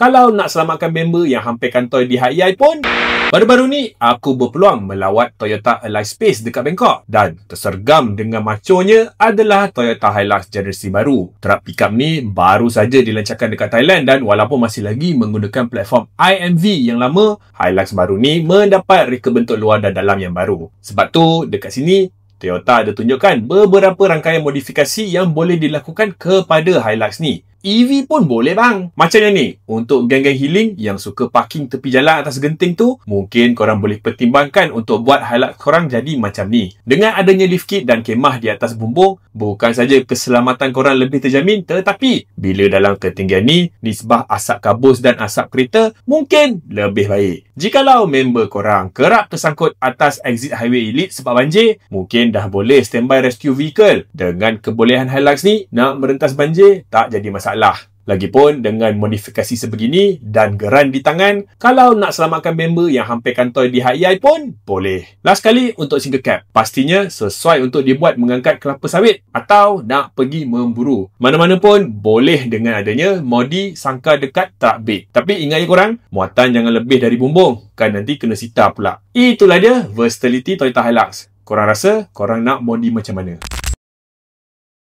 Kalau nak selamatkan member yang hampir kantoi di HEI pun, baru-baru ni aku berpeluang melawat Toyota Alive Space dekat Bangkok dan tersergam dengan maconya adalah Toyota Hilux generasi baru. Truck pickup ni baru saja dilancarkan dekat Thailand dan walaupun masih lagi menggunakan platform IMV yang lama, Hilux baru ni mendapat reka bentuk luar dan dalam yang baru. Sebab tu dekat sini Toyota ada tunjukkan beberapa rangkaian modifikasi yang boleh dilakukan kepada Hilux ni. EV pun boleh bang. Macam yang ni, untuk geng-geng healing yang suka parking tepi jalan atas genting tu, mungkin korang boleh pertimbangkan untuk buat Hilux korang jadi macam ni. Dengan adanya lift kit dan kemah di atas bumbung, bukan saja keselamatan korang lebih terjamin, tetapi bila dalam ketinggian ni, nisbah asap kabus dan asap kereta mungkin lebih baik. Jikalau member korang kerap tersangkut atas exit highway elite sebab banjir, mungkin dah boleh standby rescue vehicle. Dengan kebolehan Hilux ni, nak merentas banjir tak jadi masalah. Lagipun dengan modifikasi sebegini dan geran di tangan, kalau nak selamatkan member yang hampir kantoi di HEI pun boleh. Last kali untuk single cab, pastinya sesuai untuk dibuat mengangkat kelapa sawit atau nak pergi memburu. Mana-mana pun boleh dengan adanya modi sangka dekat truck bed. Tapi ingat ya korang, muatan jangan lebih dari bumbung, kan nanti kena sita pula. Itulah dia versatility Toyota Hilux. Korang rasa korang nak modi macam mana?